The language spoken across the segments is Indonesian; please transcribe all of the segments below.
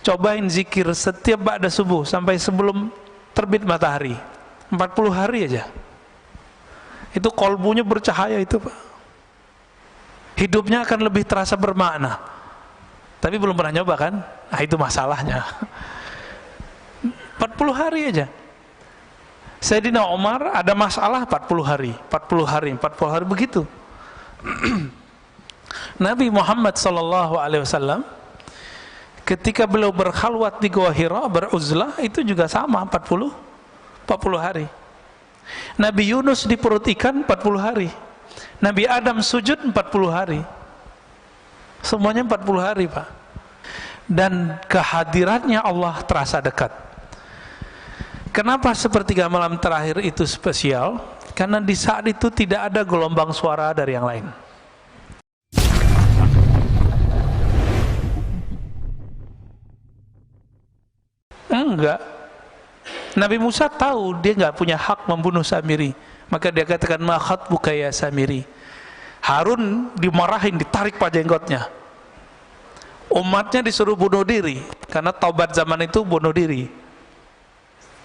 cobain zikir setiap ba'da subuh sampai sebelum terbit matahari 40 hari aja, itu kolbunya bercahaya itu Pak, hidupnya akan lebih terasa bermakna. Tapi belum pernah nyoba kan? Nah itu masalahnya. 40 hari aja. Sayyidina Umar ada masalah 40 hari, 40 hari, 40 hari begitu. Nabi Muhammad SAW ketika beliau berkhalwat di Gua Hira, beruzlah, itu juga sama 40 hari. Nabi Yunus di perut ikan 40 hari. Nabi Adam sujud 40 hari. Semuanya 40 hari Pak. Dan kehadirannya Allah terasa dekat. Kenapa sepertiga malam terakhir itu spesial? Karena di saat itu tidak ada gelombang suara dari yang lain. Enggak. Nabi Musa tahu dia nggak punya hak membunuh Samiri, maka dia katakan ma khatbuka ya Samiri. Harun dimarahin, ditarik jenggotnya. Umatnya disuruh bunuh diri karena taubat zaman itu bunuh diri.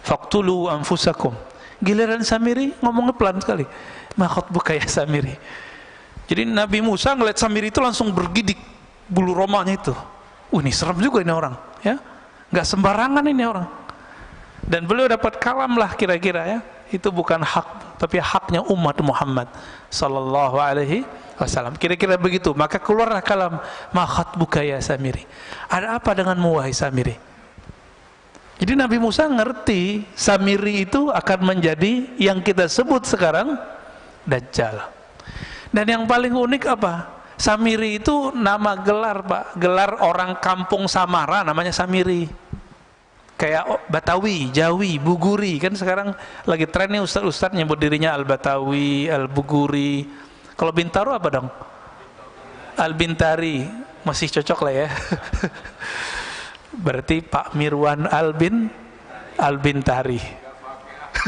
Faqtulu anfusakum. Giliran Samiri ngomongnya pelan sekali. Ma khatbuka ya Samiri. Jadi Nabi Musa ngeliat Samiri itu langsung bergidik bulu romanya itu. Ini serem juga ini orang, ya. Nggak sembarangan ini orang. Dan beliau dapat kalam lah kira-kira ya. Itu bukan hak, tapi haknya umat Muhammad sallallahu alaihi wasallam. Kira-kira begitu. Maka keluarlah kalam, ma khatbuka ya Samiri. Ada apa denganmu wahai Samiri? Jadi Nabi Musa ngerti Samiri itu akan menjadi yang kita sebut sekarang Dajjal. Dan yang paling unik apa? Samiri itu nama gelar Pak, gelar orang kampung Samara namanya Samiri. Kayak Batawi, Jawi, Buguri, kan sekarang lagi trennya ustadz-ustadz nyebut dirinya Al-Batawi, Al-Buguri. Kalau Bintaro apa dong? Al-Bintari, masih cocok lah ya. Berarti Pak Mirwan Al-Bintari.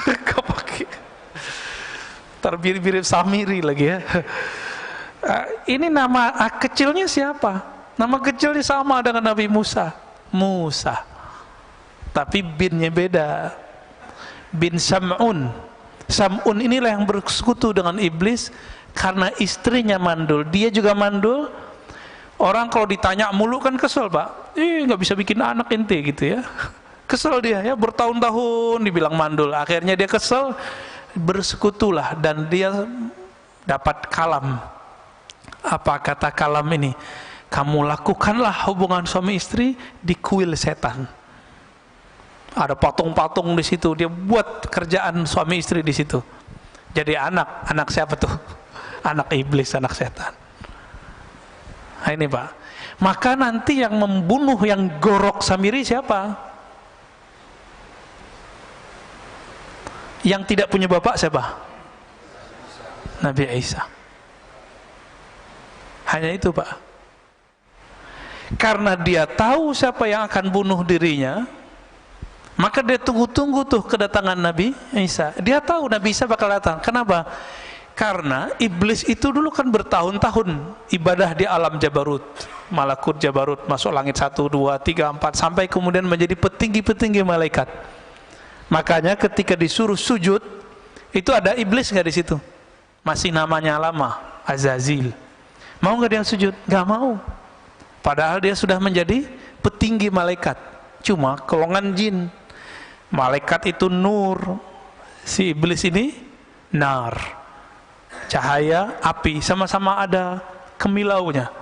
Kepake. Termirip-mirip Samiri lagi ya. Ini nama kecilnya siapa? Nama kecilnya sama dengan Nabi Musa, Musa. Tapi binnya beda. Bin Sam'un. Sam'un inilah yang bersekutu dengan iblis karena istrinya mandul. Dia juga mandul. Orang kalau ditanya mulu kan kesel Pak. Nggak bisa bikin anak ente gitu ya. Kesel dia ya, bertahun-tahun dibilang mandul. Akhirnya dia kesel, bersekutulah dan dia dapat kalam. Apa kata kalam ini? Kamu lakukanlah hubungan suami istri di kuil setan. Ada patung-patung di situ. Dia buat kerjaan suami istri di situ. Jadi anak siapa tuh? Anak iblis, anak setan. Nah ini Pak. Maka nanti yang membunuh, yang gorok Samiri siapa? Yang tidak punya bapak siapa? Nabi Isa. Hanya itu Pak. Karena dia tahu siapa yang akan bunuh dirinya, maka dia tunggu-tunggu tuh kedatangan Nabi Isa. Dia tahu Nabi Isa bakal datang. Kenapa? Karena iblis itu dulu kan bertahun-tahun ibadah di alam Jabarut, Malakut Jabarut, masuk langit 1, 2, 3, 4, sampai kemudian menjadi petinggi-petinggi malaikat. Makanya ketika disuruh sujud, itu ada iblis nggak di situ? Masih namanya lama, Azazil. Mau nggak dia sujud? Nggak mau. Padahal dia sudah menjadi petinggi malaikat. Cuma golongan jin. Malaikat itu nur, si iblis ini nar. Cahaya, api, sama-sama ada kemilaunya.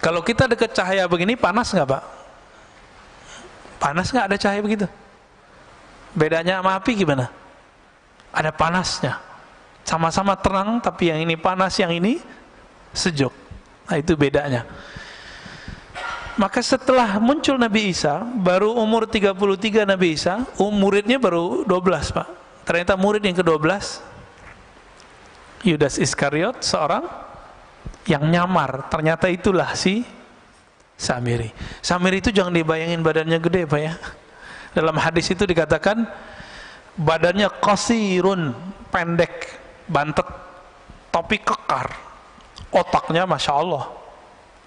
Kalau kita dekat cahaya begini, panas nggak Pak? Panas nggak ada cahaya begitu? Bedanya sama api gimana? Ada panasnya. Sama-sama terang, tapi yang ini panas, yang ini sejuk. Nah itu bedanya. Maka setelah muncul Nabi Isa, baru umur 33 Nabi Isa, muridnya baru 12 Pak. Ternyata murid yang ke-12 Yudas Iskariot, seorang yang nyamar. Ternyata itulah si Samiri. Samiri itu jangan dibayangin badannya gede Pak ya. Dalam hadis itu dikatakan badannya qasirun, pendek, bantet, tapi kekar. Otaknya Masya Allah,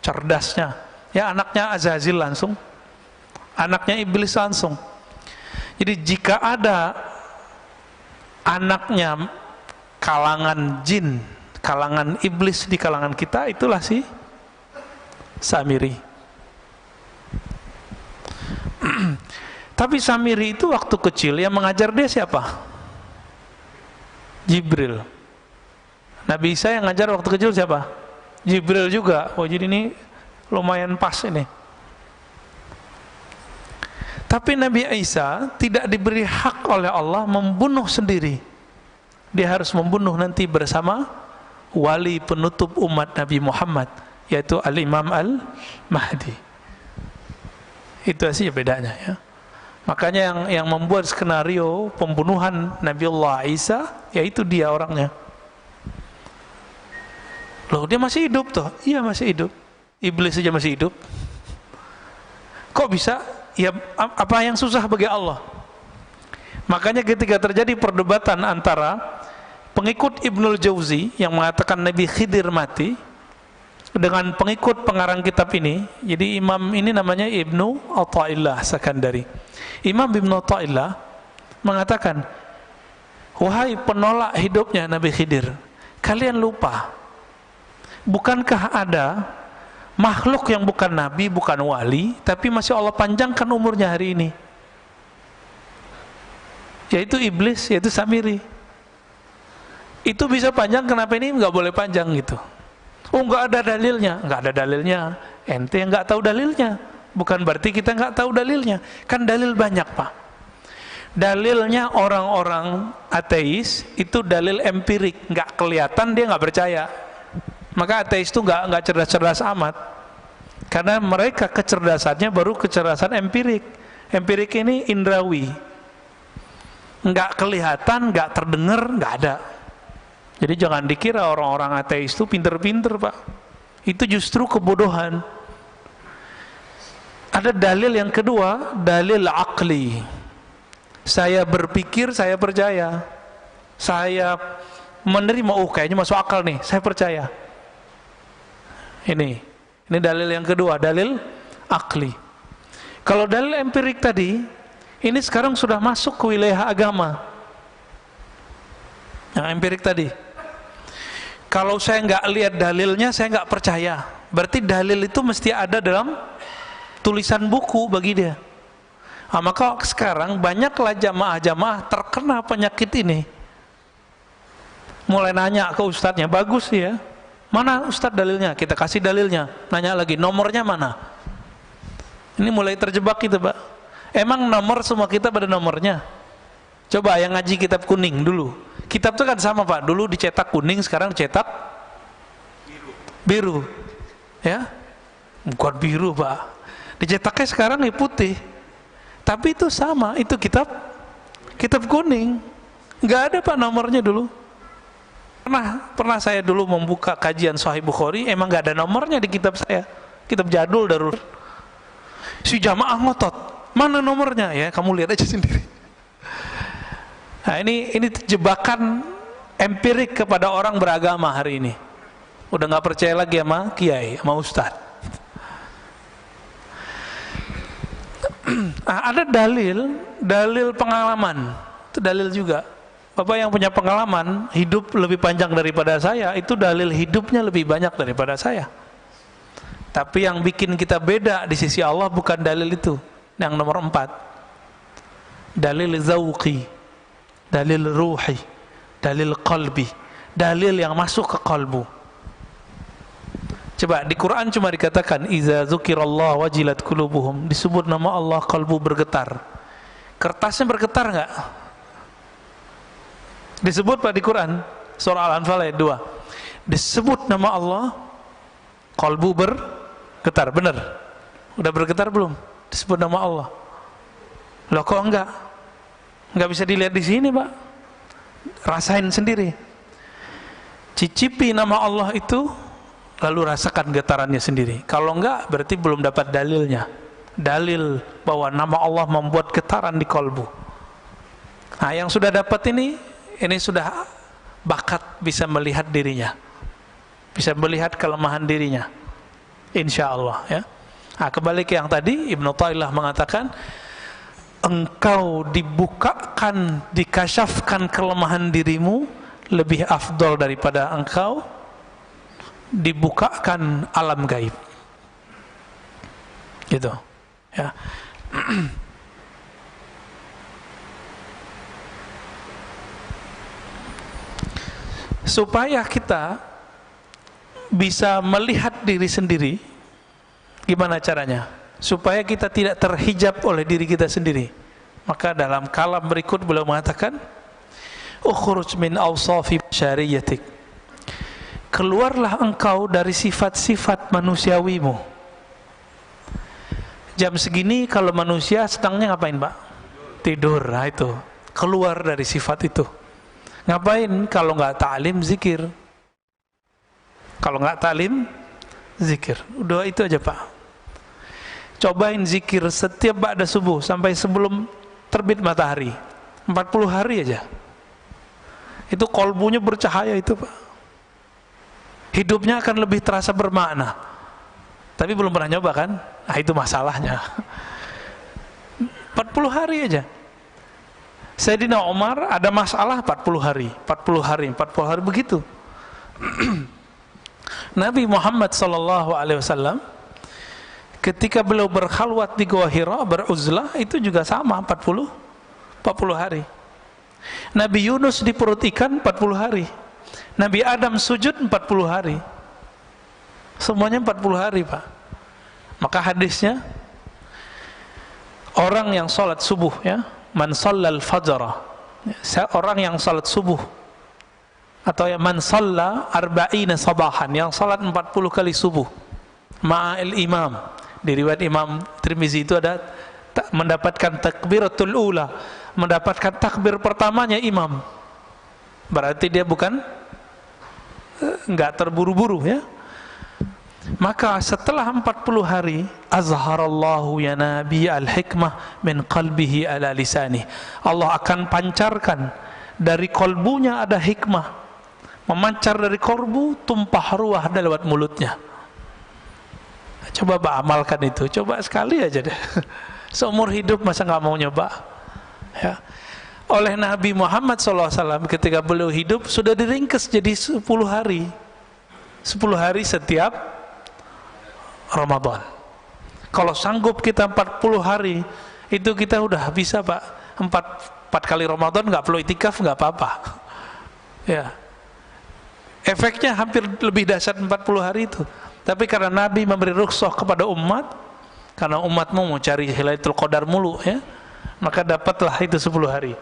cerdasnya. Ya, anaknya Azazil langsung, anaknya iblis langsung. Jadi jika ada anaknya kalangan jin, kalangan iblis di kalangan kita, itulah si Samiri. Tapi Samiri itu waktu kecil yang mengajar dia siapa? Jibril. Nabi Isa yang ngajar waktu kecil siapa? Jibril juga. Oh, jadi ini lumayan pas ini. Tapi Nabi Isa tidak diberi hak oleh Allah membunuh sendiri. Dia harus membunuh nanti bersama wali penutup umat Nabi Muhammad, yaitu Al-Imam Al-Mahdi. Itu saja bedanya, ya. Makanya yang membuat skenario pembunuhan Nabiullah Isa, yaitu dia orangnya. Loh, dia masih hidup toh? Iya, masih hidup. Iblis saja masih hidup. Kok bisa? Ya, apa yang susah bagi Allah? Makanya ketika terjadi perdebatan antara pengikut Ibnul Jauzi yang mengatakan Nabi Khidir mati dengan pengikut pengarang kitab ini, jadi imam ini namanya Ibnu Athaillah Sakandari. Imam Ibnu Athaillah mengatakan, wahai penolak hidupnya Nabi Khidir, kalian lupa, bukankah ada makhluk yang bukan nabi, bukan wali, tapi masih Allah panjangkan umurnya hari ini, yaitu iblis, yaitu Samiri. Itu bisa panjang, kenapa ini nggak boleh panjang gitu? Oh, nggak ada dalilnya. Nggak ada dalilnya, ente yang nggak tahu dalilnya. Bukan berarti kita nggak tahu dalilnya, kan dalil banyak, Pak. Dalilnya orang-orang ateis itu dalil empirik, nggak kelihatan, dia nggak percaya. Maka ateis itu nggak cerdas-cerdas amat, karena mereka kecerdasannya baru kecerdasan empirik. Empirik ini indrawi, nggak kelihatan, nggak terdengar, nggak ada. Jadi jangan dikira orang-orang ateis itu pinter-pinter, Pak. Itu justru kebodohan. Ada dalil yang kedua, dalil akli. Saya berpikir, saya percaya. Saya menerima, oh kayaknya masuk akal nih, saya percaya. Ini dalil yang kedua, dalil akli. Kalau dalil empirik tadi, ini sekarang sudah masuk ke wilayah agama. Yang empirik tadi, kalau saya nggak lihat dalilnya, saya nggak percaya. Berarti dalil itu mesti ada dalam tulisan buku bagi dia. Nah, maka sekarang banyaklah jamaah-jamaah terkena penyakit ini. Mulai nanya ke ustadznya, bagus ya, mana ustadz dalilnya? Kita kasih dalilnya. Nanya lagi, nomornya mana? Ini mulai terjebak kita, Pak. Emang nomor semua kita pada nomornya? Coba yang ngaji kitab kuning dulu. Kitab itu kan sama, Pak. Dulu dicetak kuning, sekarang dicetak biru. Ya? Bukan biru, Pak. Dicetaknya sekarang putih. Tapi itu sama, itu kitab kuning. Nggak ada, Pak, nomornya dulu. Pernah saya dulu membuka kajian Sahih Bukhari, emang nggak ada nomornya di kitab saya. Kitab jadul darul. Si jamaah ngotot, mana nomornya? Ya, kamu lihat aja sendiri. Nah, ini jebakan empirik kepada orang beragama hari ini. Udah nggak percaya lagi sama kiai, sama ustadz. Nah, ada dalil pengalaman. Itu dalil juga. Bapak yang punya pengalaman hidup lebih panjang daripada saya, itu dalil hidupnya lebih banyak daripada saya. Tapi yang bikin kita beda di sisi Allah bukan dalil itu. Yang nomor 4, dalil zauqi, dalil ruhi, dalil qalbi, dalil yang masuk ke kalbu. Coba di Quran cuma dikatakan iza dzukirallah wajilat qulubuhum, disebut nama Allah kalbu bergetar. Kertasnya bergetar enggak? Disebut, Pak, di Quran surah Al-Anfal ayat 2. Disebut nama Allah, kalbu bergetar. Benar? Udah bergetar belum? Disebut nama Allah. Loh, kok enggak? Enggak bisa dilihat di sini, Pak. Rasain sendiri. Cicipi nama Allah itu, lalu rasakan getarannya sendiri. Kalau enggak, berarti belum dapat dalilnya. Dalil bahwa nama Allah membuat getaran di kalbu. Nah, yang sudah dapat ini sudah bakat bisa melihat dirinya, bisa melihat kelemahan dirinya, insya Allah, ya. Nah, kembali ke yang tadi, Ibnu Taillah mengatakan, engkau dibukakan, dikasyafkan kelemahan dirimu lebih afdol daripada engkau dibukakan alam gaib. Gitu. Ya. Supaya kita bisa melihat diri sendiri, gimana caranya? Supaya kita tidak terhijab oleh diri kita sendiri. Maka dalam kalam berikut beliau mengatakan, ukhruj min awsafi syariyatik, keluarlah engkau dari sifat-sifat manusiawimu. Jam segini kalau manusia sedangnya ngapain, Pak? Tidur. Nah itu, keluar dari sifat itu. Ngapain? Kalau nggak ta'lim, zikir. Kalau nggak ta'lim, zikir. Udah itu aja, Pak. Cobain zikir setiap ba'da subuh sampai sebelum terbit matahari, 40 hari aja. Itu kolbunya bercahaya itu, Pak. Hidupnya akan lebih terasa bermakna. Tapi belum pernah nyoba kan? Nah itu masalahnya. 40 hari aja. Sayyidina Umar ada masalah 40 hari, 40 hari, 40 hari begitu. Nabi Muhammad SAW ketika beliau berkhalwat di Gua Hira, beruzlah, itu juga sama 40 hari. Nabi Yunus di perut ikan 40 hari. Nabi Adam sujud 40 hari. Semuanya 40 hari, Pak. Maka hadisnya, orang yang salat subuh, ya, man shallal fajra, orang yang salat subuh, atau ya man shalla arba'ina sabahan, yang salat 40 kali subuh ma'al imam. Di riwayat Imam Tirmizi itu ada mendapatkan takbiratul ula, mendapatkan takbir pertamanya imam. Berarti dia bukan enggak terburu-buru, ya. Maka setelah 40 hari, azharallahu ya nabi al-hikmah min qalbihi ala lisani. Allah akan pancarkan dari kolbunya ada hikmah, memancar dari kolbu, tumpah ruah lewat mulutnya. Coba Pak amalkan itu, coba sekali aja deh. Seumur hidup masa nggak mau nyoba? Ya. Oleh Nabi Muhammad SAW ketika beliau hidup sudah diringkas jadi 10 hari. 10 hari setiap Ramadan. Kalau sanggup kita 40 hari, itu kita udah bisa, Pak. 4 kali Ramadan nggak perlu itikaf, nggak apa-apa. Ya. Efeknya hampir lebih dahsyat 40 hari itu. Tapi karena Nabi memberi rukhsah kepada umat, karena umatmu mau cari Lailatul Qadar mulu, ya, maka dapatlah itu 10 hari.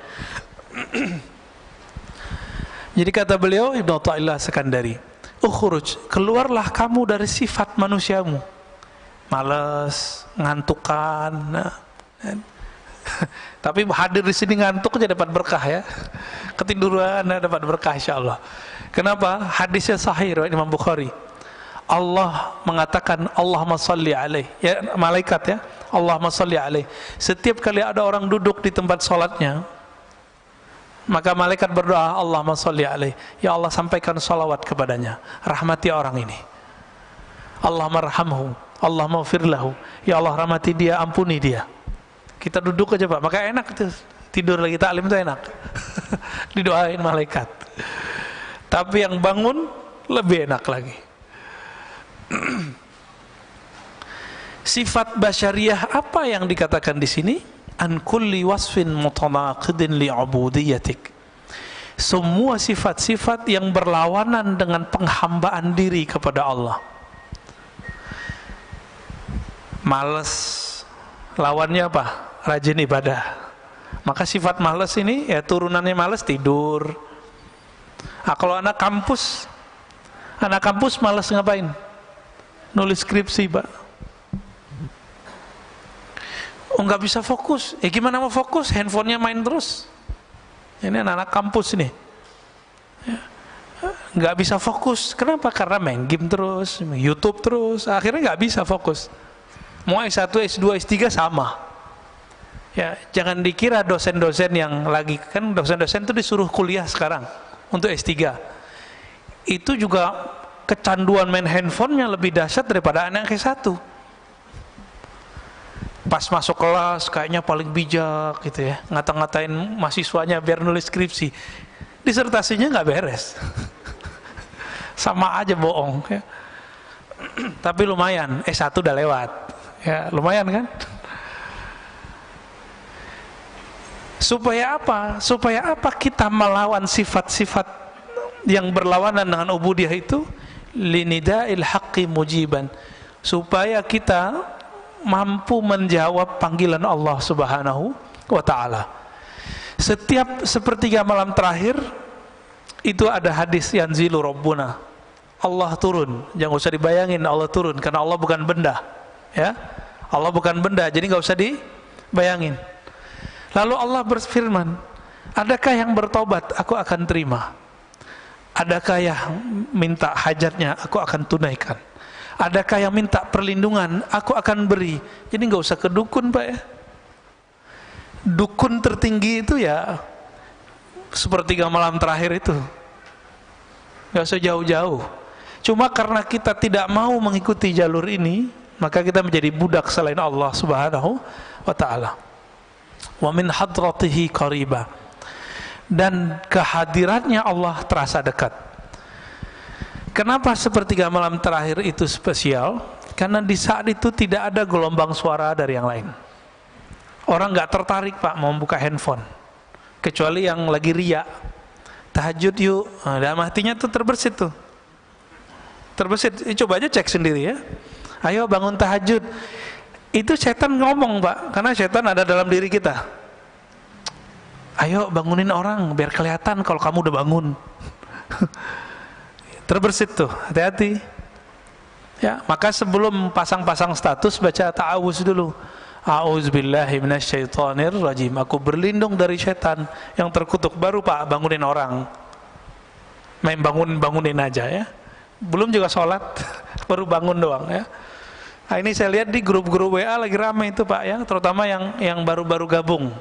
Jadi kata beliau, Ibnu Taillah Sekandari, ukhruj, keluarlah kamu dari sifat manusiamu, malas, ngantukan. Nah. Tapi hadir di sini ngantuk aja dapat berkah, ya. Ketiduran dapat berkah insyaallah. Kenapa? Hadisnya sahih riwayat Imam Bukhari. Allah mengatakan Allahumma shalli alaih, ya, malaikat, ya, Allahumma shalli alaih. Setiap kali ada orang duduk di tempat sholatnya, maka malaikat berdoa, Allahumma shalli alaih, ya Allah sampaikan salawat kepadanya, rahmati orang ini. Allahumma rahamhu, Allahumma firlahu, ya Allah rahmati dia, ampuni dia. Kita duduk aja, Pak, maka enak tuh, tidur lagi taklim itu enak. Didoain malaikat. Tapi yang bangun lebih enak lagi. Sifat basyariyah apa yang dikatakan di sini? An kulli wasfin mutanaqidin li'ubudiyatik. Semua sifat-sifat yang berlawanan dengan penghambaan diri kepada Allah. Malas, lawannya apa? Rajin ibadah. Maka sifat malas ini, ya, turunannya malas, tidur. Nah, kalau anak kampus malas ngapain? Nulis skripsi, Pak. Oh, nggak bisa fokus. Gimana mau fokus? Handphonenya main terus. Ini anak-anak kampus ini, ya, nggak bisa fokus. Kenapa? Karena main game terus, YouTube terus. Akhirnya nggak bisa fokus. Mau S1, S2, S3 sama. Ya, jangan dikira dosen-dosen yang lagi, kan dosen-dosen itu disuruh kuliah sekarang untuk S3. Itu juga kecanduan main handphonenya lebih dahsyat daripada anak S1. Pas masuk kelas kayaknya paling bijak gitu ya, ngata-ngatain mahasiswanya biar nulis skripsi, disertasinya nggak beres. Sama aja bohong ya. Tapi lumayan, S1 udah lewat ya, lumayan kan. Supaya apa? Supaya apa kita melawan sifat-sifat yang berlawanan dengan ubudiyah itu? Linida'il haqqi mujiban, supaya kita mampu menjawab panggilan Allah Subhanahu wa ta'ala. Setiap sepertiga malam terakhir itu ada hadis yanzilu rabbuna, Allah turun. Jangan usah dibayangin Allah turun, karena Allah bukan benda ya. Allah bukan benda, jadi nggak usah dibayangin. Lalu Allah berfirman, adakah yang bertobat aku akan terima, adakah yang minta hajatnya aku akan tunaikan, adakah yang minta perlindungan aku akan beri. Jadi nggak usah ke dukun Pak ya. Dukun tertinggi itu ya sepertiga malam terakhir itu, nggak usah jauh-jauh. Cuma karena kita tidak mau mengikuti jalur ini, maka kita menjadi budak selain Allah Subhanahu wa ta'ala. Wa min hadratihi qariba, dan kehadirannya Allah terasa dekat. Kenapa sepertiga malam terakhir itu spesial? Karena di saat itu tidak ada gelombang suara dari yang lain. Orang nggak tertarik Pak mau buka handphone, kecuali yang lagi riya, tahajud yuk. Nah, dalam hatinya tuh terbersit tuh, terbersit. Coba aja cek sendiri ya. Ayo bangun tahajud. Itu setan ngomong Pak, karena setan ada dalam diri kita. Ayo bangunin orang biar kelihatan kalau kamu udah bangun. Terbersit tuh, hati-hati ya. Maka sebelum pasang-pasang status baca ta'awuz dulu. A'udzubillahi minasyaitonirrajim, aku berlindung dari setan yang terkutuk. Baru Pak bangunin orang. Main bangunin aja ya. Belum juga sholat, baru bangun doang ya. Nah, ini saya lihat di grup-grup WA lagi ramai itu Pak ya, terutama yang baru-baru gabung,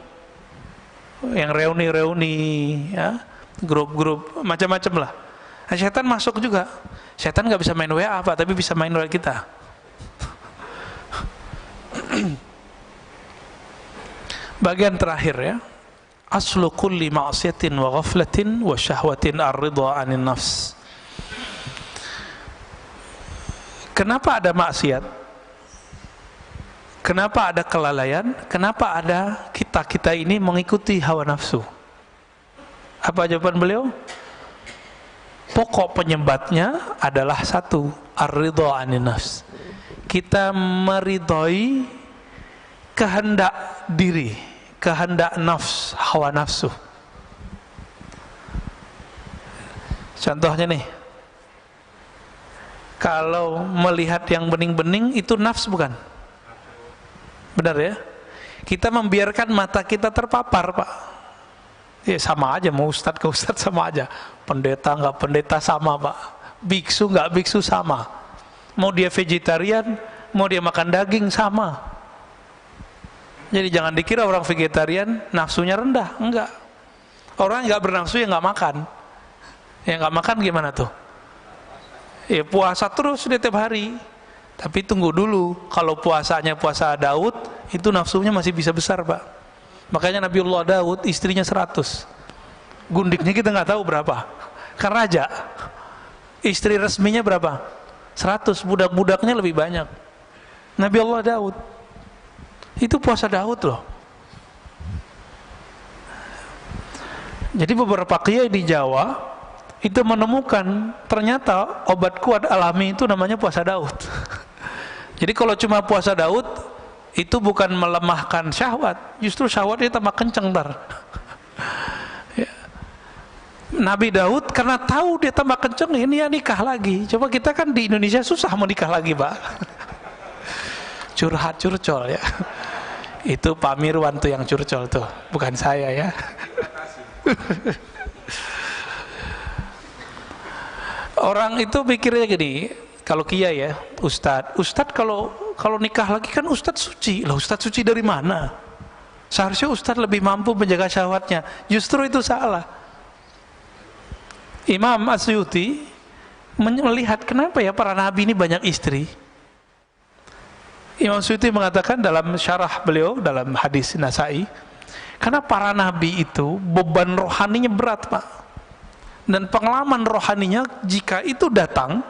yang reuni-reuni ya, grup-grup macam-macam lah. Nah, setan masuk juga. Setan nggak bisa main WA Pak, tapi bisa main WA kita. Bagian terakhir ya, aslu kulli ma'siyatin wa ghaflatin wa syahwatin ar-ridha 'anil nafs. Kenapa ada maksiat? Kenapa ada kelalaian? Kenapa ada kita ini mengikuti hawa nafsu? Apa jawaban beliau? Pokok penyebabnya adalah satu, ar-ridha 'anil nafs. Kita meridhoi kehendak diri, kehendak nafs, hawa nafsu. Contohnya nih, kalau melihat yang bening-bening itu nafs bukan? Benar ya? Kita membiarkan mata kita terpapar Pak. Ya sama aja, mau ustadz ke ustadz sama aja, pendeta nggak pendeta sama Pak, biksu nggak biksu sama, mau dia vegetarian, mau dia makan daging sama. Jadi jangan dikira orang vegetarian nafsunya rendah, enggak. Orang nggak bernafsu ya nggak makan. Yang nggak makan gimana tuh? Ya puasa terus dia tiap hari. Tapi tunggu dulu, kalau puasanya puasa Daud, itu nafsunya masih bisa besar Pak. Makanya Nabiullah Daud istrinya 100, gundiknya kita nggak tahu berapa. Kan raja, istri resminya berapa? 100, budak-budaknya lebih banyak. Nabiullah Daud, itu puasa Daud loh. Jadi beberapa kiai di Jawa itu menemukan ternyata obat kuat alami itu namanya puasa Daud. Jadi kalau cuma puasa Daud itu bukan melemahkan syahwat, justru syahwatnya tambah kenceng ntar. Ya. Nabi Daud karena tahu dia tambah kenceng, ini ya nikah lagi. Coba kita kan di Indonesia susah mau nikah lagi Pak. Curhat curcol ya. Itu Pak Mirwan tuh yang curcol tuh, bukan saya ya. Orang itu pikirnya gini, kalau kiai ya, ustadz kalau nikah lagi kan ustadz suci. Lah ustadz suci dari mana? Seharusnya ustadz lebih mampu menjaga syahwatnya. Justru itu salah. Imam Asyuti melihat kenapa ya para nabi ini banyak istri. Imam Suyuti mengatakan dalam syarah beliau dalam hadis Nasai, karena para nabi itu beban rohaninya berat, Pak. Dan pengalaman rohaninya jika itu datang,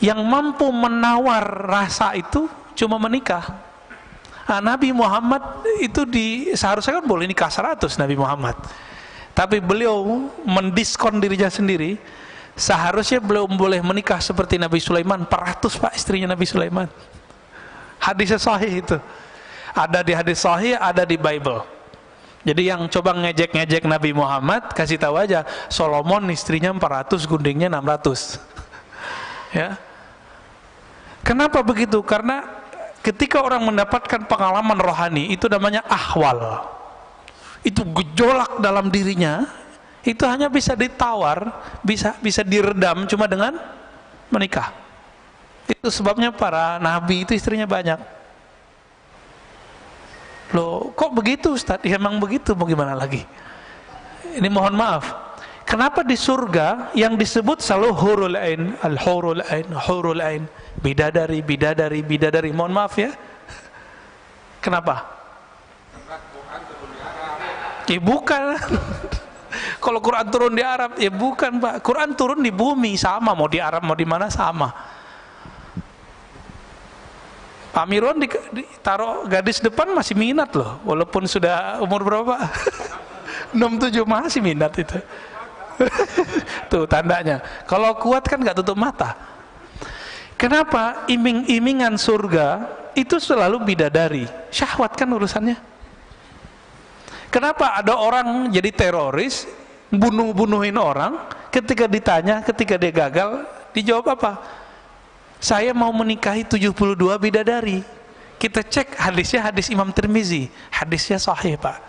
yang mampu menawar rasa itu cuma menikah. Nah, Nabi Muhammad itu seharusnya kan boleh nikah 100 Nabi Muhammad. Tapi beliau mendiskon dirinya sendiri. Seharusnya beliau boleh menikah seperti Nabi Sulaiman 400, Pak, istrinya Nabi Sulaiman. Hadisnya sahih itu. Ada di hadis sahih, ada di Bible. Jadi yang coba ngejek-ngejek Nabi Muhammad, kasih tahu aja, Solomon istrinya 400, gundingnya 600. Ya. Kenapa begitu? Karena ketika orang mendapatkan pengalaman rohani, itu namanya ahwal. Itu gejolak dalam dirinya. Itu hanya bisa ditawar, bisa diredam cuma dengan menikah. Itu sebabnya para nabi itu istrinya banyak. Loh, kok begitu Ustaz? Ya, emang begitu, mau gimana lagi? Ini mohon maaf. Kenapa di surga yang disebut selalu hurul ain, al-hurul ain, hurul ain, bidadari, bidadari, bidadari. Mohon maaf ya. Kenapa? Ya bukan. Kalau Quran turun di Arab, ya bukan, Pak. Quran turun di bumi, sama, mau di Arab mau di mana sama. Pak Mirwan ditaruh gadis depan masih minat loh, walaupun sudah umur berapa? 67 masih minat itu. Tuh tandanya. Kalau kuat kan nggak tutup mata. Kenapa? Iming-imingan surga itu selalu bidadari. Syahwat kan urusannya. Kenapa ada orang jadi teroris, bunuhin orang, ketika ditanya, ketika dia gagal, dijawab apa? Saya mau menikahi 72 bidadari. Kita cek hadisnya, hadis Imam Tirmizi, hadisnya sahih, Pak.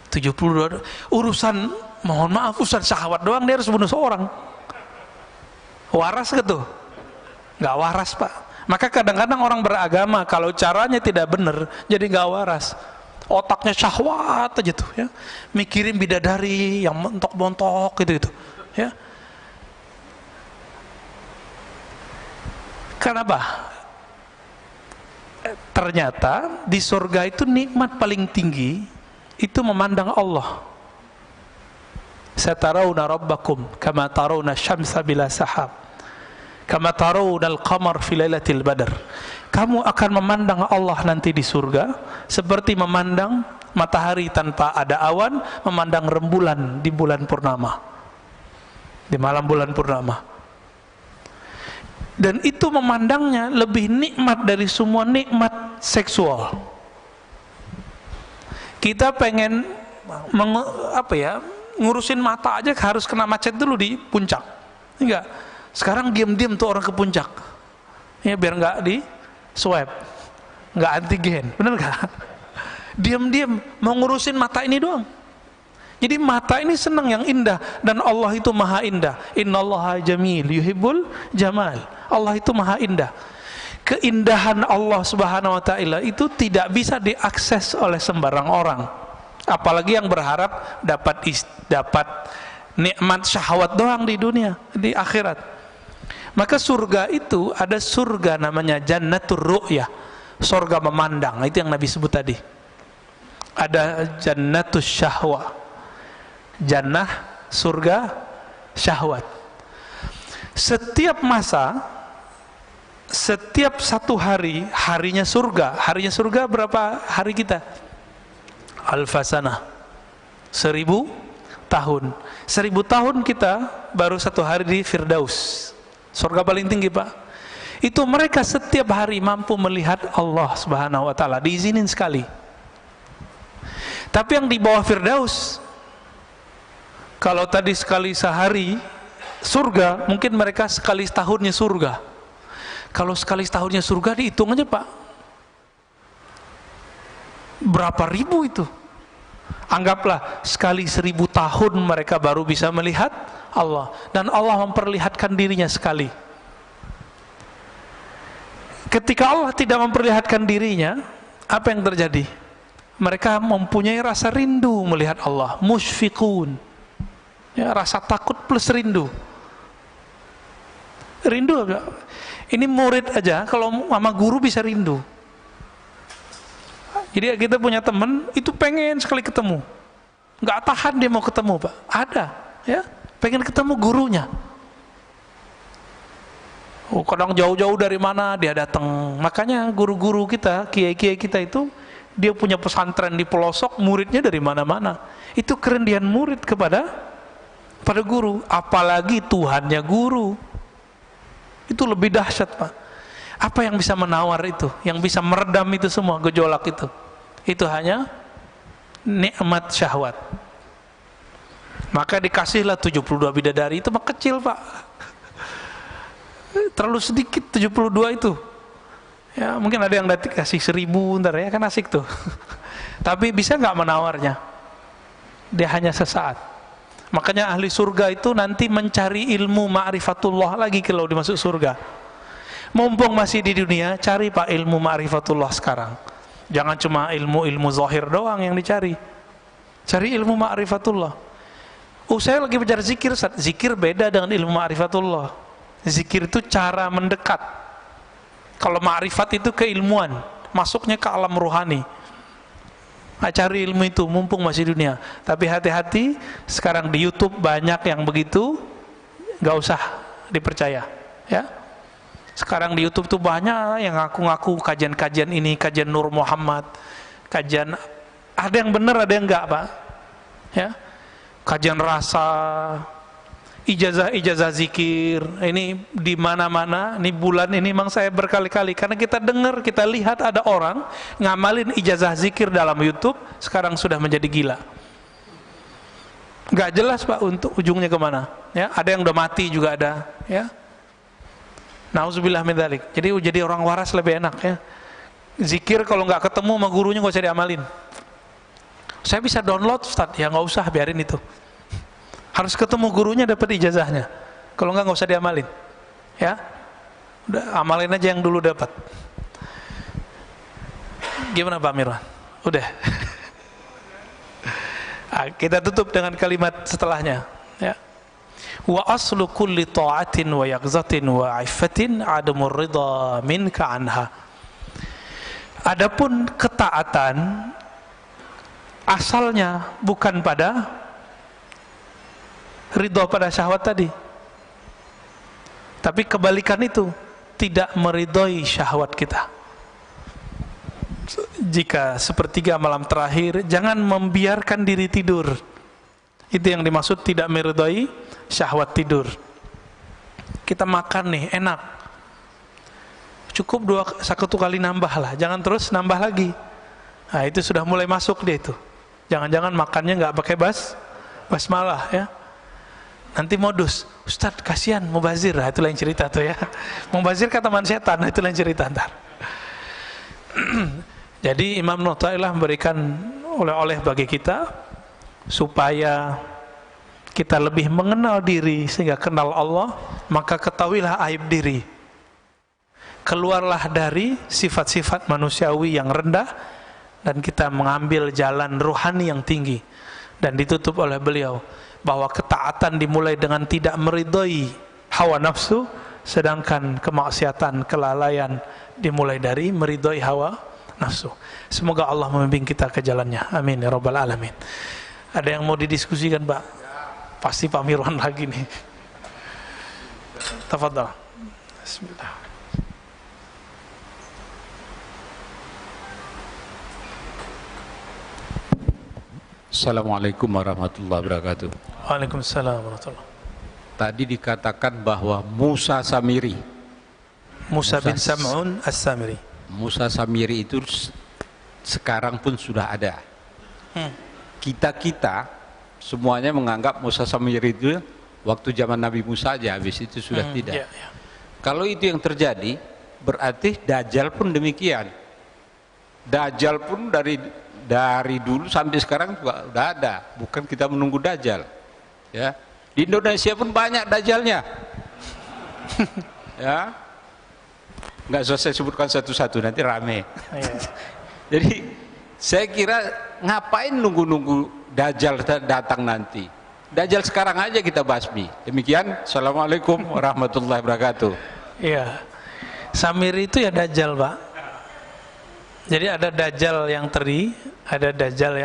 72 urusan, mohon maaf, urusan syahwat doang dia harus bunuh seorang. Waras gitu? Nggak waras, Pak. Maka kadang-kadang orang beragama kalau caranya tidak benar, jadi nggak waras. Otaknya syahwat aja tuh, ya. Mikirin bidadari yang montok-montok gitu, ya. Kenapa? Ternyata di surga itu nikmat paling tinggi itu memandang Allah. Satarawna rabbakum kama tarawna syamsa bila sahab, kama tarawna al-qamar fi lailatul badr. Kamu akan memandang Allah nanti di surga seperti memandang matahari tanpa ada awan, memandang rembulan di bulan purnama, di malam bulan purnama. Dan itu memandangnya lebih nikmat dari semua nikmat seksual. Kita pengen ngurusin mata aja harus kena macet dulu di puncak. Enggak. Sekarang diam-diam tuh orang ke puncak. Ya biar enggak di swab, nggak antigen, bener nggak? Diam-diam mau ngurusin mata ini doang. Jadi mata ini senang yang indah, dan Allah itu maha indah. Innallaha jamil yuhibbul jamal. Allah itu maha indah. Keindahan Allah Subhanahu wa taala itu tidak bisa diakses oleh sembarang orang. Apalagi yang berharap dapat nikmat syahwat doang di dunia, di akhirat. Maka surga itu ada surga namanya jannatur ru'yah, surga memandang. Itu yang Nabi sebut tadi. Ada jannatus syahwa, jannah surga syahwat. Setiap masa, setiap satu hari, harinya surga. Harinya surga berapa hari kita? Alfasanah, 1000 tahun. 1000 tahun kita baru satu hari di Firdaus, surga paling tinggi, Pak. Itu mereka setiap hari mampu melihat Allah Subhanahu wa taala, diizinin sekali. Tapi yang di bawah Firdaus, kalau tadi sekali sehari surga, mungkin mereka sekali setahunnya surga. Kalau sekali setahunnya surga dihitung aja, Pak, berapa ribu itu? Anggaplah sekali 1000 tahun mereka baru bisa melihat Allah, dan Allah memperlihatkan dirinya sekali. Ketika Allah tidak memperlihatkan dirinya, apa yang terjadi? Mereka mempunyai rasa rindu melihat Allah, musyfiqun, ya, rasa takut plus rindu. Rindu Ini murid aja kalau sama guru bisa rindu. Jadi kita punya teman itu pengen sekali ketemu, nggak tahan dia mau ketemu Pak. Ada, ya, pengen ketemu gurunya. Oh, kadang jauh-jauh dari mana dia datang. Makanya guru-guru kita, kiai-kiai kita itu dia punya pesantren di pelosok, muridnya dari mana-mana. Itu kerendian murid pada guru, apalagi Tuhannya guru. Itu lebih dahsyat Pak. Apa yang bisa menawar itu, yang bisa meredam itu semua gejolak itu? Itu hanya nikmat syahwat. Maka dikasihlah 72 bidadari. Itu mah kecil Pak, terlalu sedikit 72 itu. Ya mungkin ada yang kasih 1000 ntar ya, kan asik tuh. Tapi bisa nggak menawarnya? Dia hanya sesaat. Makanya ahli surga itu nanti mencari ilmu ma'rifatullah lagi kalau dimasuk surga. Mumpung masih di dunia, cari Pak ilmu ma'rifatullah sekarang. Jangan cuma ilmu zahir doang yang dicari. Cari ilmu ma'rifatullah. Saya lagi belajar zikir. Zikir beda dengan ilmu ma'rifatullah. Zikir itu cara mendekat. Kalau ma'rifat itu keilmuan, masuknya ke alam rohani. Nah, cari ilmu itu mumpung masih dunia. Tapi hati-hati, sekarang di YouTube banyak yang begitu, nggak usah dipercaya, ya. Sekarang di YouTube tuh banyak yang ngaku-ngaku kajian-kajian ini, kajian Nur Muhammad, kajian, ada yang benar, ada yang enggak Pak, ya. Kajian rasa, ijazah zikir, ini di mana-mana. Ini bulan ini memang saya berkali-kali, karena kita dengar, kita lihat ada orang ngamalin ijazah zikir dalam YouTube, sekarang sudah menjadi gila. Nggak jelas Pak untuk ujungnya kemana, ya. Ada yang udah mati juga ada, ya. Nauzubillah min dzalik. Jadi orang waras lebih enak, ya. Zikir kalau nggak ketemu sama gurunya nggak usah diamalin. Saya bisa download Ustaz, ya nggak usah, biarin itu. Harus ketemu gurunya, dapat ijazahnya. Kalau nggak usah diamalin, ya. Udah amalin aja yang dulu dapat. Gimana Pak Mirwan? Udah. Kita tutup dengan kalimat setelahnya, ya. Wa aslu kulli ta'atin wa yaqzatin wa aifatin adamur ridha minka anha. Adapun ketaatan asalnya bukan pada ridha pada syahwat tadi, tapi kebalikan itu, tidak meridhoi syahwat kita. Jika sepertiga malam terakhir, jangan membiarkan diri tidur. Itu yang dimaksud tidak meridhoi syahwat tidur. Kita makan nih enak, cukup 1 kali nambah lah, jangan terus nambah lagi. Nah itu sudah mulai masuk dia itu. Jangan-jangan makannya nggak pakai basmalah, ya. Nanti modus, Ustadz kasihan mubazir, nah, itu lain cerita tuh, ya. Mubazir kata teman setan, nah, itu lain cerita ntar. Jadi Imam Nu'tailah memberikan oleh-oleh bagi kita supaya kita lebih mengenal diri, sehingga kenal Allah, maka ketahuilah aib diri. Keluarlah dari sifat-sifat manusiawi yang rendah, dan kita mengambil jalan ruhani yang tinggi. Dan ditutup oleh beliau bahwa ketaatan dimulai dengan tidak meridhoi hawa nafsu, sedangkan kemaksiatan, kelalaian dimulai dari meridhoi hawa nafsu. Semoga Allah membimbing kita ke jalannya. Amin ya rabbal alamin. Ada yang mau didiskusikan Pak? Pasti Pak Mirwan lagi nih. Tafadhal. Bismillah. Assalamualaikum warahmatullahi wabarakatuh. Waalaikumsalam warahmatullahi. Tadi dikatakan bahwa Musa Samiri, Musa bin Sam'un As-Samiri. Musa Samiri itu sekarang pun sudah ada. Kita semuanya menganggap Musa Samiri itu waktu zaman Nabi Musa aja, habis itu sudah tidak. Kalau itu yang terjadi, berarti Dajjal pun demikian. Dajjal pun dari dulu sampai sekarang juga udah ada, bukan kita menunggu Dajjal, ya. Di Indonesia pun banyak Dajjalnya. Ya, nggak usah saya sebutkan satu-satu, nanti rame. Jadi saya kira ngapain nunggu-nunggu Dajjal datang nanti? Dajjal sekarang aja kita basmi. Demikian, assalamualaikum warahmatullahi wabarakatuh. Iya, Samiri itu ya Dajjal, Pak. Jadi ada Dajjal yang teri, ada Dajjal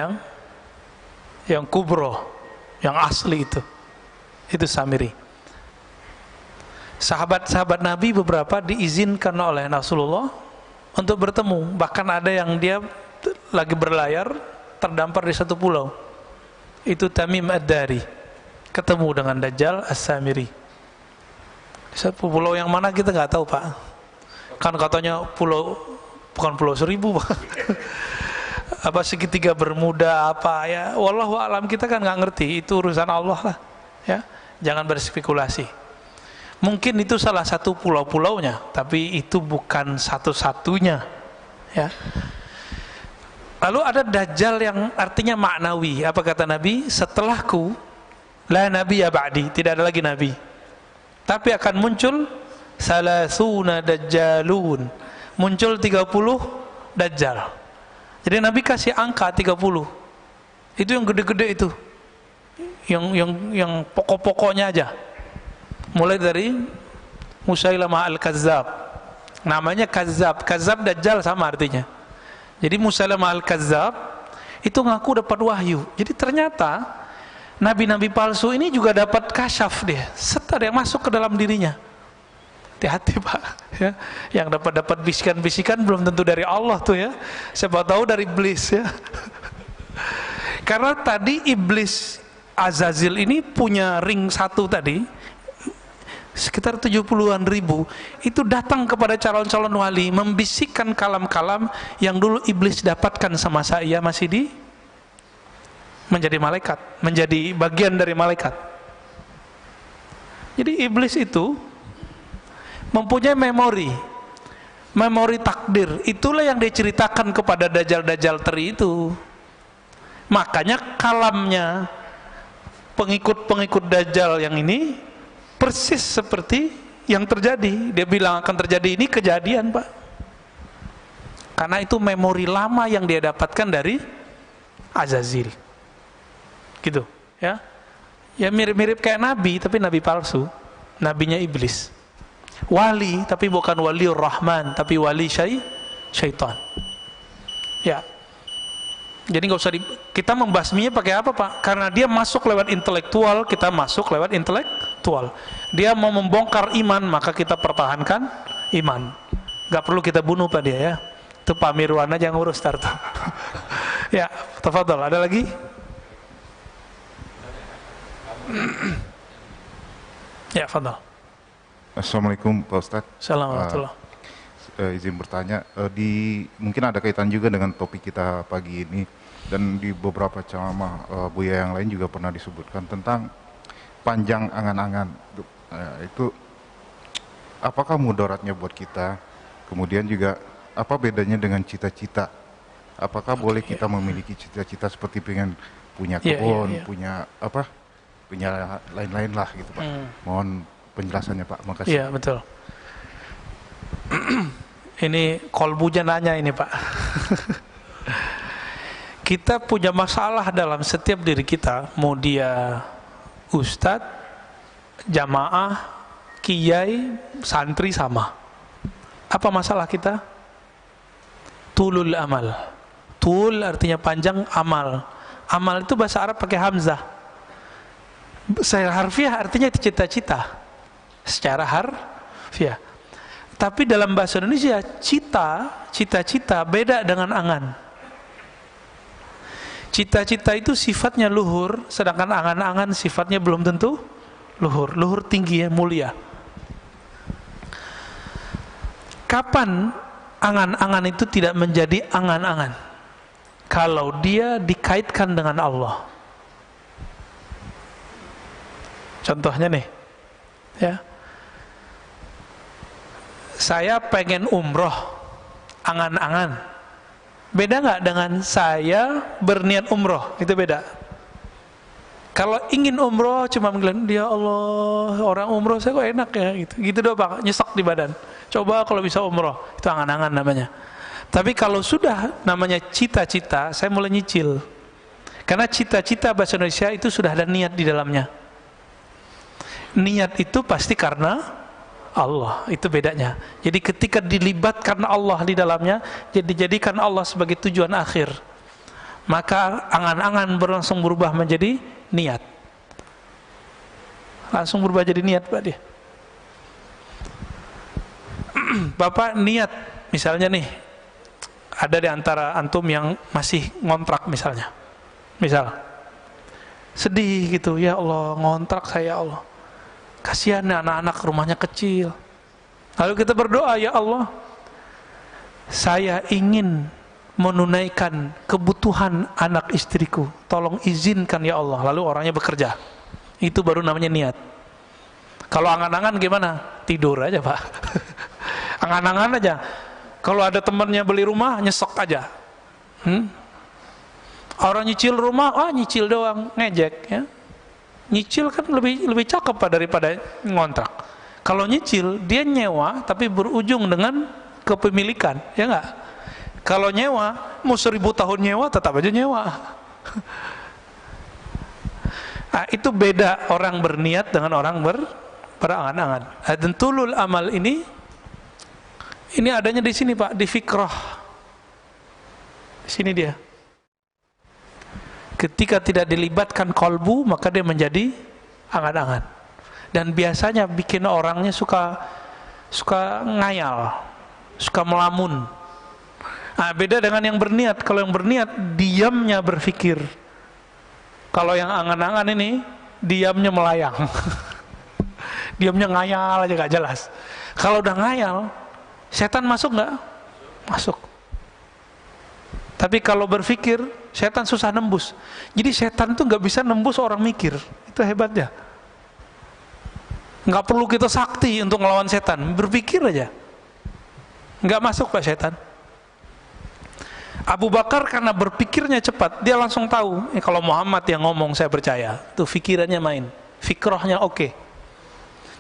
yang kubro, yang asli itu. Itu Samiri. Sahabat-sahabat Nabi beberapa diizinkan oleh Rasulullah untuk bertemu. Bahkan ada yang dia lagi berlayar terdampar di satu pulau. Itu Tamim Ad-Dari. Ketemu dengan Dajjal As-Samiri. Di satu pulau yang mana kita nggak tahu, Pak. Kan katanya pulau, bukan pulau Seribu, Pak. Apa segitiga Bermuda apa ya, wallahu alam, kita kan nggak ngerti, itu urusan Allah lah ya, jangan berspekulasi. Mungkin itu salah satu pulau-pulaunya, tapi itu bukan satu-satunya ya. Lalu ada Dajjal yang artinya maknawi. Apa kata Nabi? Setelahku la nabiyya ba'di, tidak ada lagi nabi, tapi akan muncul salasuna dajjalun, muncul 30 Dajjal. Jadi Nabi kasih angka 30. Itu yang gede-gede itu. Yang pokok-pokoknya aja. Mulai dari Musailamah Al-Kazzab. Namanya Kazzab. Kazzab Dajjal sama artinya. Jadi Musailamah Al-Kazzab itu ngaku dapat wahyu. Jadi ternyata nabi-nabi palsu ini juga dapat kasyaf dia. Ada yang masuk ke dalam dirinya. Hati-hati, Pak ya. Yang dapat bisikan-bisikan belum tentu dari Allah tuh ya. Siapa tahu dari iblis ya. Karena tadi iblis Azazil ini punya ring satu tadi, sekitar 70-an ribu, itu datang kepada calon-calon wali membisikkan kalam-kalam yang dulu iblis dapatkan sama saya masih menjadi malaikat, menjadi bagian dari malaikat. Jadi iblis itu mempunyai memori takdir. Itulah yang diceritakan kepada Dajjal-Dajjal teri itu. Makanya kalamnya pengikut-pengikut Dajjal yang ini persis seperti yang terjadi. Dia bilang akan terjadi, ini kejadian, Pak. Karena itu memori lama yang dia dapatkan dari Azazil. Gitu ya. Ya mirip-mirip kayak nabi, tapi nabi palsu. Nabinya iblis. Wali, tapi bukan waliur rahman, tapi wali syaitan. Ya. Jadi nggak usah kita membasminya pakai apa, Pak? Karena dia masuk lewat intelektual, kita masuk lewat intelektual. Dia mau membongkar iman, maka kita pertahankan iman. Nggak perlu kita bunuh, Pak, dia ya. Itu Pak Mirwan aja yang ngurus startup. Ya, tafadhol. Ada lagi? Ya, tafadhol. Assalamualaikum Pak Ustadz. Assalamualaikum. Izin bertanya, mungkin ada kaitan juga dengan topik kita pagi ini, dan di beberapa ceramah Buya yang lain juga pernah disebutkan tentang panjang angan-angan. Itu apakah mudaratnya buat kita? Kemudian juga apa bedanya dengan cita-cita? Apakah boleh kita memiliki cita-cita seperti pengen punya kebun, punya apa, punya lain-lain lah gitu, Pak. Mohon penjelasannya, Pak. Makasih. Iya, betul. Ini kolbunya nanya ini, Pak. Kita punya masalah dalam setiap diri kita, mau dia ustadz, jamaah, kiai, santri sama. Apa masalah kita? Tulul amal. Tul artinya panjang, amal. Amal itu bahasa Arab pakai hamzah. Secara harfiah artinya cita-cita. Secara harfiah. Tapi dalam bahasa Indonesia cita-cita beda dengan angan. Cita-cita itu sifatnya luhur, sedangkan angan-angan sifatnya belum tentu luhur. Luhur tinggi ya, mulia. Kapan angan-angan itu tidak menjadi angan-angan? Kalau dia dikaitkan dengan Allah. Contohnya nih, ya. Saya pengen umroh, angan-angan. Beda nggak dengan saya berniat umroh? Itu beda. Kalau ingin umroh cuma bilang, ya Allah, orang umroh saya kok enak ya, gitu doang, Pak, nyesek di badan. Coba kalau bisa umroh, itu angan-angan namanya. Tapi kalau sudah namanya cita-cita, saya mulai nyicil. Karena cita-cita bahasa Indonesia itu sudah ada niat di dalamnya. Niat itu pasti karena Allah. Itu bedanya. Jadi ketika dilibatkan Allah di dalamnya, jadi dijadikan Allah sebagai tujuan akhir, maka angan-angan langsung berubah menjadi niat. Langsung berubah jadi niat, Pak dia. Bapak niat, misalnya nih, ada di antara antum yang masih ngontrak misalnya. Misal, sedih gitu, ya Allah, ngontrak saya, ya Allah. Kasihan anak-anak, rumahnya kecil. Lalu kita berdoa, ya Allah, saya ingin menunaikan kebutuhan anak istriku, tolong izinkan ya Allah. Lalu orangnya bekerja. Itu baru namanya niat. Kalau angan-angan gimana? Tidur aja, Pak. Angan-angan aja. Kalau ada temannya beli rumah, nyesek aja. Orang nyicil rumah, nyicil doang, ngejek ya. Nyicil kan lebih cakep, Pak, daripada ngontrak. Kalau nyicil, dia nyewa tapi berujung dengan kepemilikan, ya enggak? Kalau nyewa, mau 1000 tahun nyewa, tetap aja nyewa. Nah, itu beda orang berniat dengan orang berangan-angan. Dan tulul amal ini adanya di sini, Pak, di fikrah. Di sini dia. Ketika tidak dilibatkan kolbu, maka dia menjadi angan-angan. Dan biasanya bikin orangnya suka ngayal, suka melamun. Nah, beda dengan yang berniat. Kalau yang berniat, diamnya berpikir. Kalau yang angan-angan ini, diamnya melayang. Diamnya ngayal aja, gak jelas. Kalau udah ngayal, setan masuk nggak? Masuk. Tapi kalau berpikir, setan susah nembus. Jadi setan itu nggak bisa nembus orang mikir. Itu hebatnya. Nggak perlu kita sakti untuk melawan setan. Berpikir aja, nggak masuk, Pak, setan. Abu Bakar karena berpikirnya cepat, dia langsung tahu, kalau Muhammad yang ngomong saya percaya. Itu fikirannya main, fikrahnya oke.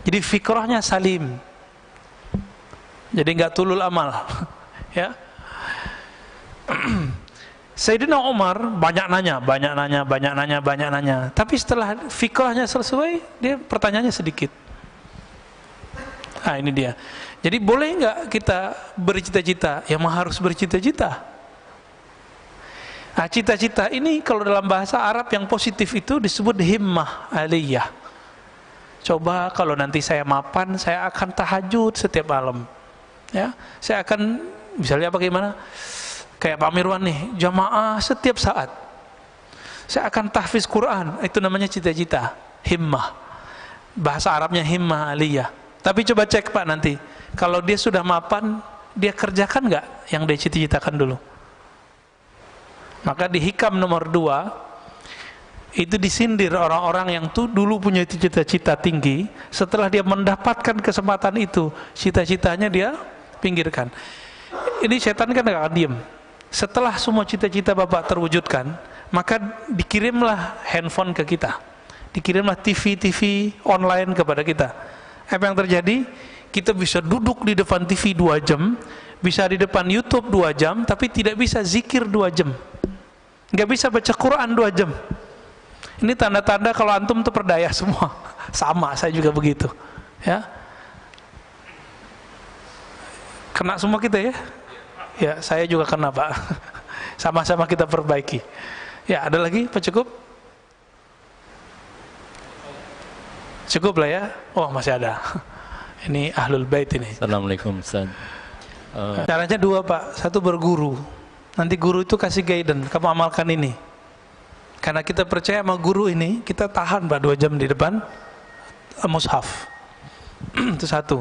Jadi fikrahnya salim. Jadi nggak tulul amal, ya. Sayyidina Umar banyak nanya. Tapi setelah fikrahnya selesai, dia pertanyaannya sedikit. Nah, ini dia. Jadi boleh nggak kita bercita-cita? Ya mah harus bercita-cita. Nah, cita-cita ini kalau dalam bahasa Arab yang positif itu disebut himmah aliyah. Coba kalau nanti saya mapan, saya akan tahajud setiap malam. Ya, saya akan misalnya bagaimana? Kayak Pak Mirwan nih, jamaah setiap saat. Saya akan tahfiz Quran, itu namanya cita-cita, himmah. Bahasa Arabnya himmah aliyah. Tapi coba cek, Pak, nanti. Kalau dia sudah mapan, dia kerjakan nggak yang dia cita-citakan dulu? Maka di hikam nomor 2 itu disindir orang-orang yang tuh dulu punya cita-cita tinggi, setelah dia mendapatkan kesempatan itu, cita-citanya dia pinggirkan. Ini setan kan gak akan diem. Setelah semua cita-cita Bapak terwujudkan, maka dikirimlah handphone ke kita, dikirimlah TV online kepada kita. Apa yang terjadi? Kita bisa duduk di depan TV 2 jam, bisa di depan YouTube 2 jam, tapi tidak bisa zikir 2 jam, nggak bisa baca Quran 2 jam. Ini tanda-tanda kalau antum tuh perdaya semua. Sama, saya juga begitu, ya. Kena semua kita, ya. Ya, saya juga kena, Pak. Sama-sama kita perbaiki. Ya, ada lagi, Pak, cukup? Cukup lah ya. Oh, masih ada. Ini ahlul bait ini. Assalamualaikum, Ustaz. Caranya 2, Pak. 1 berguru. Nanti guru itu kasih guidance, kamu amalkan ini. Karena kita percaya sama guru ini, kita tahan, Pak, 2 jam di depan mushaf. Itu 1.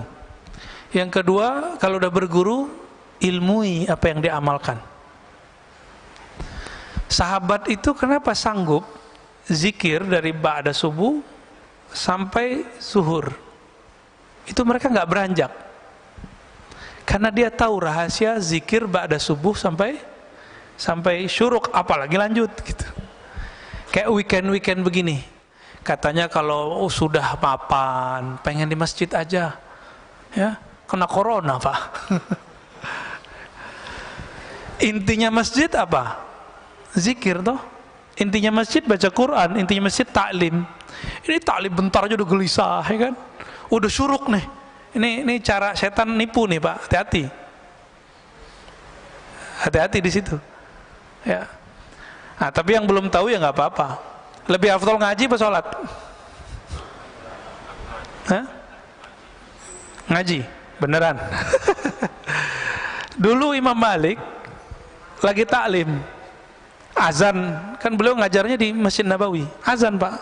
Yang kedua, kalau udah berguru, ilmui apa yang diamalkan. Sahabat itu kenapa sanggup zikir dari ba'da subuh sampai zuhur? Itu mereka nggak beranjak. Karena dia tahu rahasia zikir ba'da subuh sampai syuruk, apalagi lanjut gitu. Kayak weekend begini. Katanya kalau sudah mapan, pengen di masjid aja. Ya, kena corona, Pak. Intinya masjid apa? Zikir toh. Intinya masjid baca Quran, intinya masjid taklim. Ini taklim bentar aja udah gelisah, ya kan? Udah syuruk nih. Ini cara setan nipu nih Pak, hati-hati. Hati-hati di situ. Ya. Nah, tapi yang belum tahu ya nggak apa-apa. Lebih afdal ngaji apa sholat? Hah? Ngaji, beneran. Dulu Imam Malik lagi taklim, azan, kan beliau ngajarnya di Masjid Nabawi, azan Pak.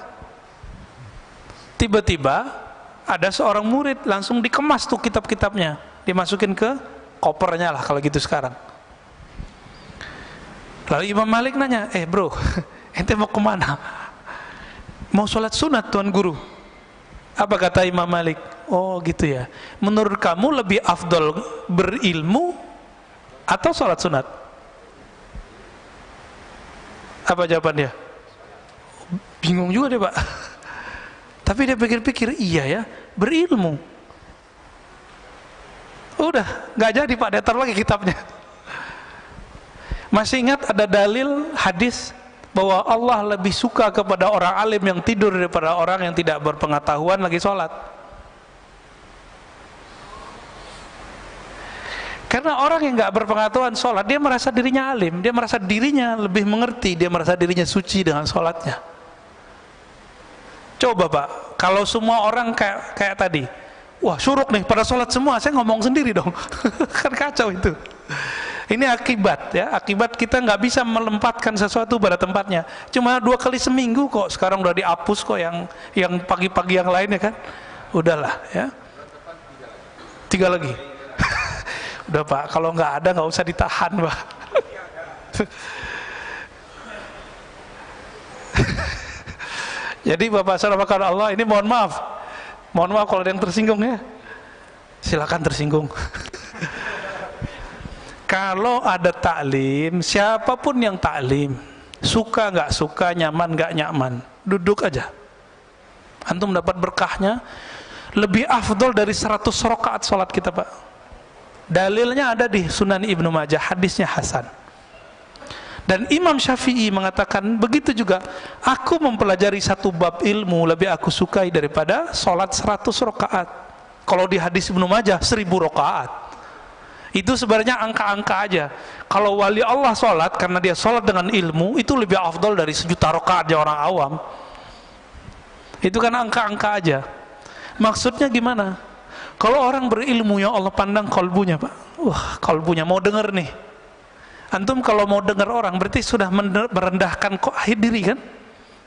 Tiba-tiba ada seorang murid langsung dikemas tuh kitab-kitabnya, dimasukin ke kopernya lah kalau gitu sekarang. Lalu Imam Malik nanya, bro, ente mau kemana? Mau sholat sunat Tuan Guru. Apa kata Imam Malik? Oh gitu ya, menurut kamu lebih afdol berilmu atau sholat sunat? Apa jawabannya? Bingung juga deh Pak. Tapi dia pikir-pikir, iya ya, berilmu. Udah, nggak jadi Pak, dia taruh lagi kitabnya. Masih ingat ada dalil hadis bahwa Allah lebih suka kepada orang alim yang tidur daripada orang yang tidak berpengetahuan lagi sholat. Karena orang yang nggak berpengetahuan sholat, dia merasa dirinya alim, dia merasa dirinya lebih mengerti, dia merasa dirinya suci dengan sholatnya. Coba Pak, kalau semua orang kayak tadi, wah syuruk nih pada sholat semua, saya ngomong sendiri dong. Kan kacau itu. Ini akibat ya, akibat kita nggak bisa melempatkan sesuatu pada tempatnya. Cuma 2 kali seminggu kok, sekarang udah dihapus kok yang pagi-pagi yang lainnya kan. Udahlah ya. 3 lagi. Udah Pak, kalau nggak ada nggak usah ditahan Pak. Jadi Bapak saudara Allah, ini mohon maaf kalau ada yang tersinggung ya. Silakan tersinggung. Kalau ada taklim, siapapun yang taklim, suka nggak suka, nyaman nggak nyaman, duduk aja. Antum dapat berkahnya lebih afdol dari 100 rakaat sholat kita Pak. Dalilnya ada di Sunan Ibnu Majah, hadisnya hasan. Dan Imam Syafi'i mengatakan begitu juga, aku mempelajari 1 bab ilmu lebih aku sukai daripada sholat 100 rakaat. Kalau di hadis Ibnu Majah 1000 rakaat. Itu sebenarnya angka-angka aja. Kalau wali Allah sholat karena dia sholat dengan ilmu, itu lebih afdol dari 1.000.000 rakaat orang awam. Itu kan angka-angka aja. Maksudnya gimana? Kalau orang berilmu yang Allah pandang kolbunya Pak, wah kolbunya mau denger nih. Antum kalau mau dengar orang berarti sudah merendahkan diri kan?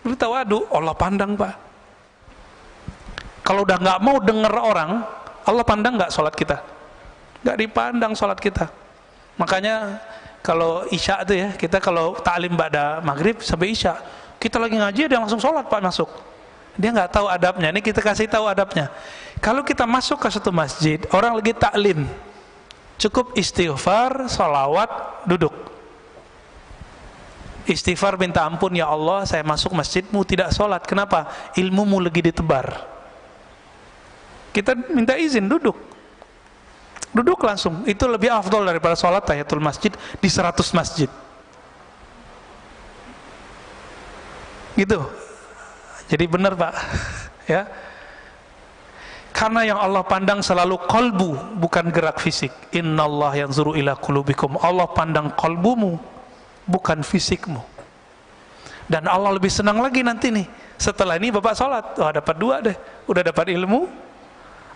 Berarti waduh, Allah pandang Pak. Kalau udah nggak mau dengar orang, Allah pandang nggak sholat kita? Nggak dipandang sholat kita. Makanya kalau isya itu ya, kita kalau ta'lim ba'da maghrib sampai isya, kita lagi ngaji dia langsung sholat Pak masuk. Dia nggak tahu adabnya. Ini kita kasih tahu adabnya. Kalau kita masuk ke satu masjid, orang lagi ta'lim, cukup istighfar, sholawat, duduk. Istighfar minta ampun, ya Allah saya masuk masjidmu tidak sholat. Kenapa? Ilmumu lagi ditebar. Kita minta izin duduk. Duduk langsung, itu lebih afdol daripada sholat tahiyatul masjid di 100 masjid. Gitu. Jadi benar Pak. Ya. Karena yang Allah pandang selalu kolbu, bukan gerak fisik. Innallah yanzuru ila qulubikum. Allah pandang kolbumu, bukan fisikmu. Dan Allah lebih senang lagi nanti nih. Setelah ini Bapak sholat, wah dapat 2 deh. Udah dapat ilmu,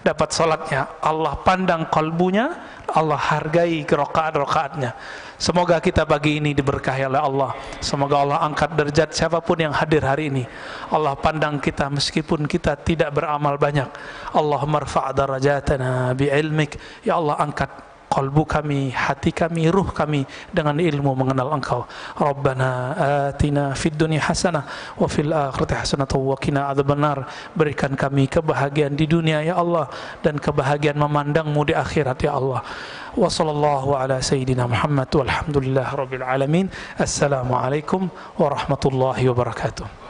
dapat sholatnya. Allah pandang kolbunya, Allah hargai rakaat-rakaatnya. Semoga kita pagi ini diberkahi oleh Allah. Semoga Allah angkat derajat siapapun yang hadir hari ini. Allah pandang kita meskipun kita tidak beramal banyak. Allahumma rfa' darajatana bi'ilmik. Ya Allah angkat qalbu kami, hati kami, ruh kami dengan ilmu mengenal Engkau. Rabbana atina fid dunya hasanah wa fil akhirati hasanah wa qina adzabannar. Berikan kami kebahagiaan di dunia ya Allah dan kebahagiaan memandang-Mu di akhirat ya Allah. Wa sallallahu ala sayyidina Muhammad walhamdulillah rabbil alamin. Assalamualaikum warahmatullahi wabarakatuh.